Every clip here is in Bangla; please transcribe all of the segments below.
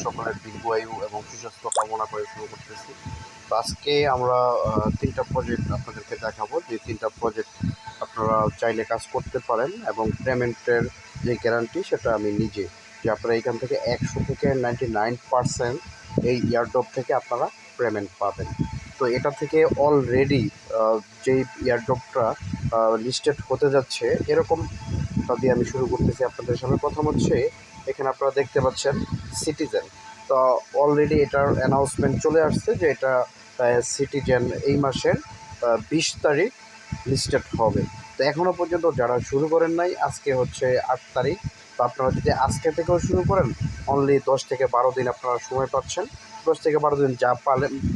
সকলের দীর্ঘায়ু এবং সুস্বাস্থ্য কামনা করে শুরু করতেছি। তো আজকে আমরা 3টা প্রজেক্ট আপনাদেরকে দেখাবো, যে 3টা প্রজেক্ট আপনারা চাইলে কাজ করতে পারেন এবং পেমেন্টের যে গ্যারান্টি সেটা আমি নিজে, যে আপনারা এখান থেকে 100 থেকে 99% এই ইয়ারড্রপ থেকে আপনারা পেমেন্ট পাবেন। তো এটা থেকে অলরেডি যেই ইয়ারড্রপটা লিস্টেড হতে যাচ্ছে এরকম দিয়ে আমি শুরু করতেছি আপনাদের সামনে। প্রথম হচ্ছে এখানে আপনারা দেখতে পাচ্ছেন সিটিজেন। তো অলরেডি এটার অ্যানাউন্সমেন্ট চলে আসছে যে এটা সিটিজেন এই মাসের 20 তারিখ লিস্টেড হবে। তো এখনও পর্যন্ত যারা শুরু করেন নাই, আজকে হচ্ছে 8 তারিখ। তো আপনারা যদি আজকে থেকেও শুরু করেন, অনলি 10 থেকে 12 দিন আপনারা সময় পাচ্ছেন। 10 থেকে 12 দিন যা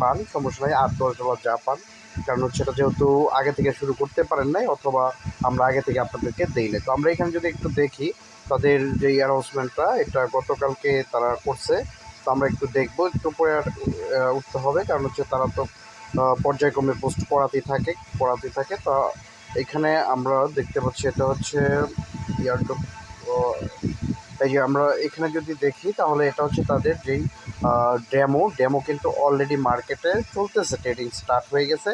পান সমস্যা নেই, $8-10 যা পান। কারণ হচ্ছে এটা যেহেতু আগে থেকে শুরু করতে পারেন নাই, অথবা আমরা আগে থেকে আপনাদেরকে দেই নাই। তো আমরা এখানে যদি একটু দেখি তাদের যে অ্যানাউন্সমেন্টটা, এটা গতকালকে তারা করছে। তো আমরা একটু দেখবো, একটু পরে উঠতে হবে, কারণ হচ্ছে তারা তো পর্যায়ক্রমে পোস্ট করাতেই থাকে। তো এখানে আমরা দেখতে পাচ্ছি এটা হচ্ছে ইয়ারড্রপ। এই যে আমরা এখানে যদি দেখি তাহলে এটা হচ্ছে তাদের যেই ডেমো কিন্তু অলরেডি মার্কেটে চলতেছে, ট্রেডিং স্টার্ট হয়ে গেছে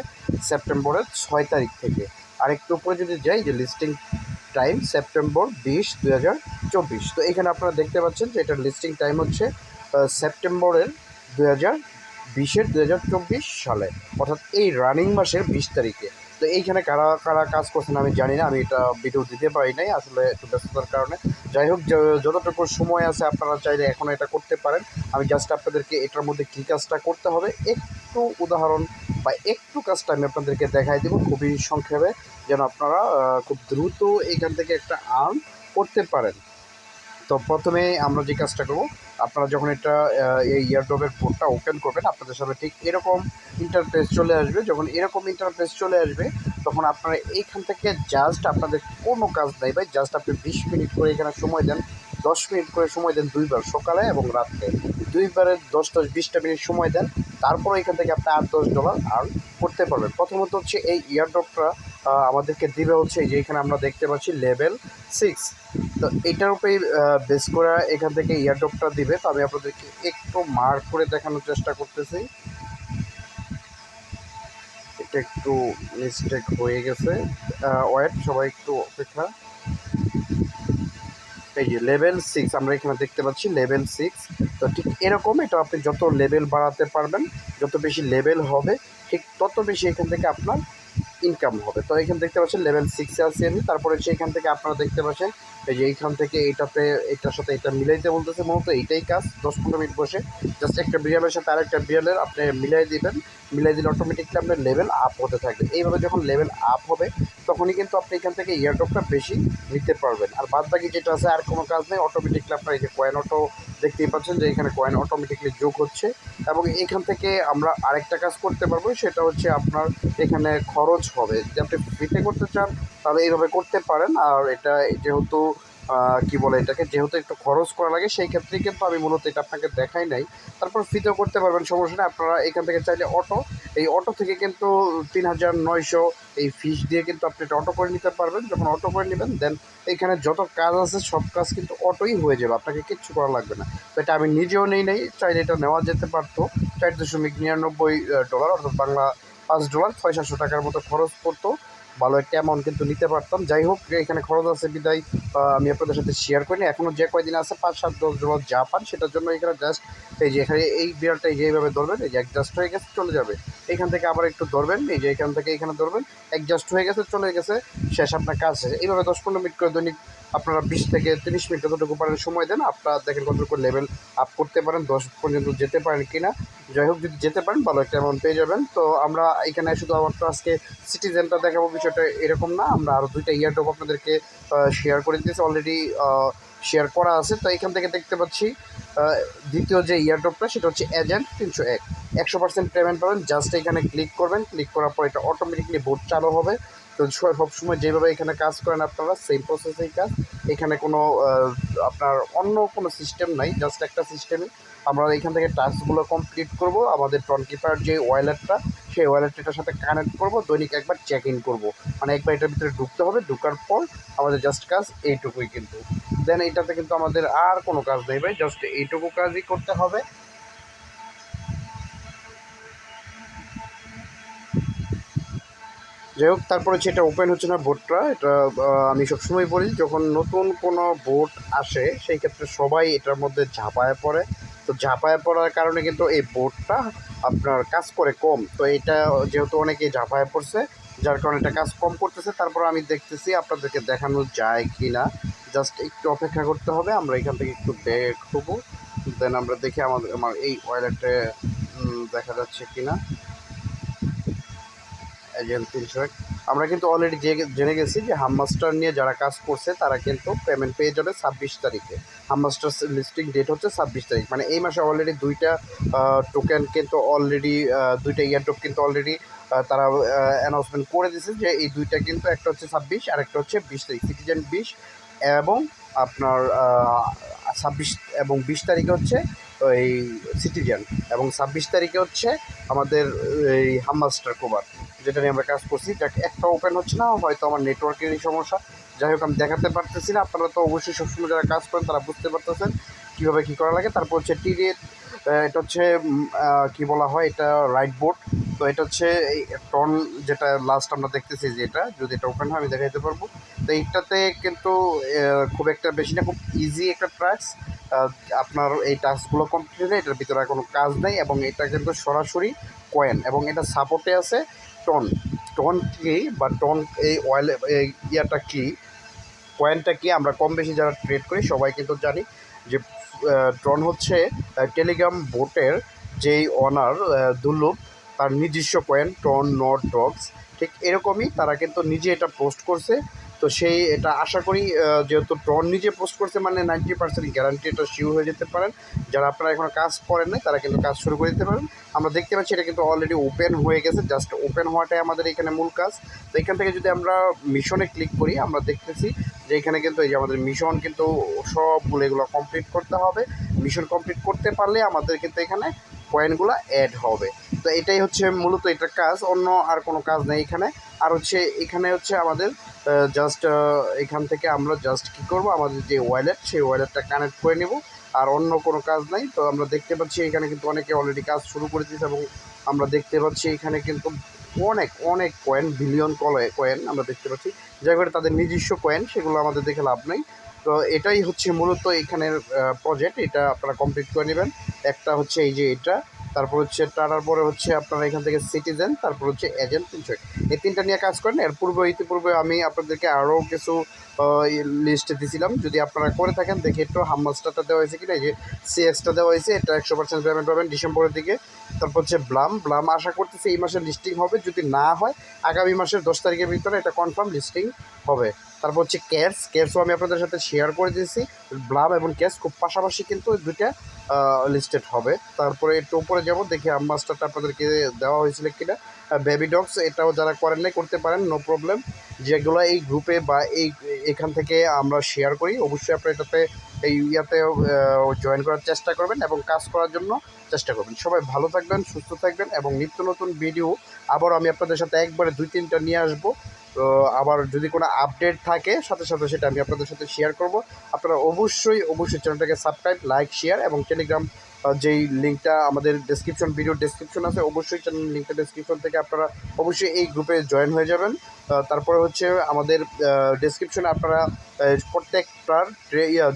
সেপ্টেম্বরের 6 তারিখ থেকে। আরেকটু উপরে যদি যাই, যে লিস্টিং টাইম সেপ্টেম্বর 20, 2024। তো এখানে আপনারা দেখতে পাচ্ছেন যে এটার লিস্টিং টাইম হচ্ছে সেপ্টেম্বরের 2024 সালে, অর্থাৎ এই রানিং মাসের 20 তারিখে। তো এইখানে কারা কারা কাজ করছেন আমি জানি না, আমি এটা ভিডিও দিতে পারি নাই আসলে একটু ব্যস্ততার কারণে। যাই হোক, যতটুকু সময় আছে আপনারা চাইলে এখন এটা করতে পারেন। আমি জাস্ট আপনাদেরকে এটার মধ্যে কী কাজটা করতে হবে একটু উদাহরণ বা একটু কাজটা আমি আপনাদেরকে দেখাই দেবো খুবই সংক্ষেপে, যেন আপনারা খুব দ্রুত এখান থেকে একটা আর্ন করতে পারেন। তো প্রথমে আমরা যে কাজটা করবো, আপনারা যখন এটা এই ইয়ারড্রপের বোর্ডটা ওপেন করবেন, আপনাদের সামনে ঠিক এরকম ইন্টারফেস চলে আসবে। যখন এরকম ইন্টারফেস চলে আসবে, তখন আপনারা এইখান থেকে জাস্ট আপনাদের কোনো কাজ নেই ভাই, জাস্ট আপনি 20 মিনিট করে এখানে সময় দেন, 10 মিনিট করে সময় দেন, দুইবার সকালে এবং রাত্রে, দুইবারে 10-20টা মিনিট সময় দেন। তারপর এখান থেকে আপনি $8-10 আর্ন করতে পারবেন। প্রথমত হচ্ছে এই ইয়ারড্রপটা আমাদেরকে দিবে হচ্ছে যে এখানে আমরা দেখতে পাচ্ছি লেভেল 6। তো এটার উপরে বেস করে এখান থেকে ইয়ারড্রপটা দিবে। তো আমি আপনাদেরকে একটু মার্ক করে দেখানোর চেষ্টা করতেছি। এটা একটু মিস্টেক হয়ে গেছে, ওয়েট, সবাই একটু অপেক্ষা। এই যে লেভেল 6 আমরা এখানে দেখতে পাচ্ছি, লেভেল 6। তো ঠিক এরকম এটা আপনি যত লেভেল বাড়াতে পারবেন, যত বেশি লেভেল হবে, ঠিক তত বেশি এখান থেকে আপনার ইনকাম হবে। তো এখানে দেখতে পাচ্ছেন লেভেল 6-এ আছি আমি। তারপরে সেইখান থেকে আপনারা দেখতে পাচ্ছেন এই যে এইখান থেকে এইটাতে এটার সাথে এটা মিলাইতে বলতেছে, মূলত এইটাই কাজ। 10-15 মিনিট বসে জাস্ট একটা বিড়ালের সাথে আরেকটা বিড়ালের আপনি মিলাই দিবেন, মিলাই দিলে অটোমেটিকলি আপনার লেভেল আপ হতে থাকবে। এইভাবে যখন লেভেল আপ হবে, তখনই কিন্তু আপনি এখান থেকে ইয়ারড্রপটা বেশি নিতে পারবেন। আর বাদ বাকি যেটা আছে আর কোনো কাজ নেই, অটোমেটিকলি আপনার এই যে কয়েন অটো দেখতেই পাচ্ছেন যে এখানে কয়েন অটোমেটিকলি যোগ হচ্ছে। এবং এখান থেকে আমরা আরেকটা কাজ করতে পারবো, সেটা হচ্ছে আপনার এখানে খরচ হবে। যদি আপনি ফ্রিতে করতে চান তাহলে এইভাবে করতে পারেন। আর এটা যেহেতু কী বলে এটাকে, যেহেতু একটু খরচ করা লাগে, সেই ক্ষেত্রে কিন্তু আমি মূলত এটা আপনাকে দেখাই নাই। তারপর ফ্রিতেও করতে পারবেন, সমস্যা নেই। আপনারা এখান থেকে চাইলে এই অটো থেকে কিন্তু 3900 এই ফিস দিয়ে কিন্তু আপনি এটা অটো করে নিতে পারবেন। যখন অটো করে নেবেন, দেন এখানে যত কাজ আছে সব কাজ কিন্তু অটোই হয়ে যাবে, আপনাকে কিচ্ছু করা লাগবে না। তো এটা আমি নিজেও নেই, চাইলে এটা নেওয়া যেতে পারতো। $4.99 অর্থাৎ বাংলা $5, 600 টাকার মতো খরচ পড়তো। ভালো একটা অ্যামাউন্ট কিন্তু নিতে পারতাম। যাই হোক, এখানে খরচ আছে বিদায় আমি আপনাদের সাথে শেয়ার করিনি। এখনও যে কয়দিন আছে $5-7-10 যা পান সেটার জন্য এখানে জাস্ট এই যে এখানে এই বিড়ালটা এই যে এইভাবে ধরবেন, এই যে অ্যাডজাস্ট হয়ে গেছে চলে যাবে। এখান থেকে আবার একটু ধরবেন, এই যে এখান থেকে এখানে ধরবেন, অ্যাডজাস্ট হয়ে গেছে চলে গেছে, শেষ, আপনার কাজ শেষ। এইভাবে 10-15 মিনিট করে দৈনিক আপনারা 20 থেকে 30 মিনিট যতটুকু পারেন সময় দেন। আপনারা দেখেন কতটুকু লেভেল আপ করতে পারেন, 10 পর্যন্ত যেতে পারেন কিনা। যাই হোক, যদি যেতে পারেন ভালো একটা অ্যামাউন্ট পেয়ে যাবেন। তো আমরা এখানে শুধু আমার তো আজকে সিটিজেনটা দেখাবো, বিষয়টা এরকম না। আমরা আরও 2টা ইয়ারড্রপ আপনাদেরকে শেয়ার করে দিয়েছি, অলরেডি শেয়ার করা আছে। তো এখান থেকে দেখতে পাচ্ছি দ্বিতীয় যে ইয়ারড্রপটা, সেটা হচ্ছে এজেন্ট 301, 100% পেমেন্ট পাবেন। জাস্ট এখানে ক্লিক করবেন, ক্লিক করার পর এটা অটোমেটিকলি বোর্ড চালু হবে। তো তো সবসময় যেভাবে এখানে কাজ করেন আপনারা সেম প্রসেসেই কাজ। এখানে কোনো আপনার অন্য কোনো সিস্টেম নাই, জাস্ট একটা সিস্টেমে আমরা এখান থেকে টাস্কগুলো কমপ্লিট করব। আমাদের টনকিপার যে ওয়ালেটটা, সেই ওয়ালেটটার সাথে কানেক্ট করব, দৈনিক একবার চেক ইন করবো, মানে একবার এটার ভিতরে ঢুকতে হবে। ঢুকার পর আমাদের জাস্ট কাজ এইটুকুই কিন্তু। দেন এটাতে কিন্তু আমাদের আর কোনো কাজ নেই ভাই, জাস্ট এইটুকু কাজই করতে হবে। যাই হোক, তারপরে হচ্ছে এটা ওপেন হচ্ছে না বোর্ডটা। এটা আমি সবসময় বলি, যখন নতুন কোনো বোর্ড আসে সেই ক্ষেত্রে সবাই এটার মধ্যে ঝাঁপায় পড়ে। তো ঝাঁপায় পড়ার কারণে কিন্তু এই বোর্ডটা আপনার কাজ করে কম। তো এটা যেহেতু অনেকেই ঝাঁপায় পড়ছে, যার কারণে এটা কাজ কম করতেছে। তারপর আমি দেখতেছি আপনাদেরকে দেখানো যায় কি না, জাস্ট একটু অপেক্ষা করতে হবে। আমরা এখান থেকে একটু দেখবো, দেন আমরা দেখি আমার এই ওয়ালেটে দেখা যাচ্ছে কি না। এজেন্ট 301 আমরা কিন্তু অলরেডি জেনে গেছি যে হামমাস্টার নিয়ে যারা কাজ করছে তারা কিন্তু পেমেন্ট পেয়ে যাবে 26 তারিখে। হামমাস্টার লিস্টিং ডেট হচ্ছে 26 তারিখ, মানে এই মাসে অলরেডি দুইটা টোকেন কিন্তু অলরেডি, দুইটা ইয়ারড্রপ কিন্তু অলরেডি তারা অ্যানাউন্সমেন্ট করে দিয়েছে যে এই দুইটা কিন্তু, একটা হচ্ছে 26 আর একটা হচ্ছে 20 তারিখ, সিটিজেন 20 এবং আপনার 26 এবং 20 তারিখে হচ্ছে ওই সিটিজেন, এবং 26 তারিখে হচ্ছে আমাদের এই হামমাস্টার কোভার, যেটা নিয়ে আমরা কাজ করছি। যাক, একটা ওপেন হচ্ছে না, হয়তো আমার নেটওয়ার্কেরই সমস্যা। যাই হোক, আমি দেখাতে পারতেছি না। আপনারা তো অবশ্যই সবসময় যারা কাজ করেন তারা বুঝতে পারতেছেন কীভাবে কী করা লাগে। তারপর হচ্ছে টিরেট, এটা হচ্ছে কী বলা হয়, এটা রাইট বোর্ড। তো এটা হচ্ছে এই টন, যেটা লাস্ট আমরা দেখতেছি, যে এটা যদি এটা ওপেন হয় আমি দেখাইতে পারবো। তো এইটাতে কিন্তু খুব একটা বেশি না, খুব ইজি একটা টাস্ক। আপনার এই টাস্কগুলো কমপ্লিট হলে এটার ভিতরে কোনো কাজ নেই, এবং এটা কিন্তু সরাসরি কয়েন, এবং এটা সাপোর্টে আছে টন। টন কি বা টন এই অয়েল এই ইয়াটা কি, কয়েনটা কি, আমরা কম বেশি যারা ট্রেড করি সবাই কিন্তু জানি যে ট্রন হচ্ছে টেলিগ্রাম বোটের যেই অনার দুর্লভ, তার নিজস্ব কয়েন টন নট ডগস। ঠিক এরকমই তারা কিন্তু নিজে এটা পোস্ট করছে। তো সেই এটা আশা করি, যেহেতু ট্রন নিজে পোস্ট করছে মানে 90% গ্যারান্টি এটা শিওর হয়ে যেতে পারেন। যারা আপনারা এখনও কাজ করেন নাই তারা কিন্তু কাজ শুরু করে দিতে পারেন। আমরা দেখতে পাচ্ছি এটা কিন্তু অলরেডি ওপেন হয়ে গেছে, জাস্ট ওপেন হওয়াটাই আমাদের এখানে মূল কাজ। তো এখান থেকে যদি আমরা মিশনে ক্লিক করি, আমরা দেখতেছি যে এখানে কিন্তু এই যে আমাদের মিশন কিন্তু সবগুলো এগুলো কমপ্লিট করতে হবে। মিশন কমপ্লিট করতে পারলে আমাদের কিন্তু এখানে কয়েনগুলো অ্যাড হবে। তো এটাই হচ্ছে মূলত এটার কাজ, অন্য আর কোনো কাজ নেই এখানে। আর হচ্ছে এখানে হচ্ছে আমাদের জাস্ট এখান থেকে আমরা জাস্ট কী করবো, আমাদের যে ওয়ালেট সেই ওয়ালেটটা কানেক্ট করে নেব, আর অন্য কোনো কাজ নাই। তো আমরা দেখতে পাচ্ছি এখানে কিন্তু অনেকে অলরেডি কাজ শুরু করে দিয়েছে, এবং আমরা দেখতে পাচ্ছি এখানে কিন্তু অনেক অনেক কয়েন, বিলিয়ন কয়েন আমরা দেখতে পাচ্ছি। যাই করে তাদের নিজস্ব কয়েন, সেগুলো আমাদের দেখে লাভ নেই। তো এটাই হচ্ছে মূলত এখানের প্রজেক্ট, এটা আপনারা কমপ্লিট করে নেবেন। একটা হচ্ছে এই যে এটা, তারপর হচ্ছে টাটার পরে হচ্ছে আপনারা এখান থেকে সিটিজেন, তারপর হচ্ছে এজেন্ট 300, এই তিনটা নিয়ে কাজ করেন। এর ইতিপূর্বে আমি আপনাদেরকে আরও কিছু লিস্টে দিয়েছিলাম, যদি আপনারা করে থাকেন দেখে একটু হামমাস্টারটা দেওয়া হয়েছে কিনা, এই যে সিএক্সটা দেওয়া হয়েছে, এটা 100% পেমেন্ট পাবেন ডিসেম্বরের দিকে। তারপর হচ্ছে ব্লাম আশা করতেছি এই মাসের লিস্টিং হবে, যদি না হয় আগামী মাসের 10 তারিখের ভিতরে এটা কনফার্ম লিস্টিং হবে। তারপর হচ্ছে ক্যাশও আমি আপনাদের সাথে শেয়ার করে দিয়েছি। ব্লাম এবং ক্যাশ খুব পাশাপাশি কিন্তু দুইটা লিস্টেড হবে। তারপরে একটু উপরে যাবো, দেখি মাস্টারটা আপনাদেরকে দেওয়া হয়েছিল কিনা। বেবি ডগস, এটাও যারা করেন নাই করতে পারেন, নো প্রবলেম। যেগুলো এই গ্রুপে বা এখান থেকে আমরা শেয়ার করি, অবশ্যই আপনারা এটাতে এই ইয়াতে জয়েন করার চেষ্টা করবেন এবং কাজ করার জন্য চেষ্টা করবেন। সবাই ভালো থাকবেন, সুস্থ থাকবেন, এবং নিত্য নতুন ভিডিও আবার আমি আপনাদের সাথে একবারে 2-3টা নিয়ে আসবো। তো আবার যদি কোনো আপডেট থাকে সাথে সাথে সেটা আমি আপনাদের সাথে শেয়ার করব। আপনারা অবশ্যই চ্যানেলটাকে সাবস্ক্রাইব, লাইক, শেয়ার, এবং টেলিগ্রাম যেই লিঙ্কটা আমাদের ভিডিও ডেসক্রিপশন আছে, অবশ্যই চ্যানেল লিঙ্কটা ডেসক্রিপশন থেকে আপনারা অবশ্যই এই গ্রুপে জয়েন হয়ে যাবেন। তারপরে হচ্ছে আমাদের ডেসক্রিপশনে আপনারা প্রত্যেকটার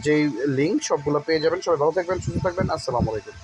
যেই লিঙ্ক সবগুলো পেয়ে যাবেন। সবাই ভালো থাকবেন, সুস্থ থাকবেন। আসসালামু আলাইকুম।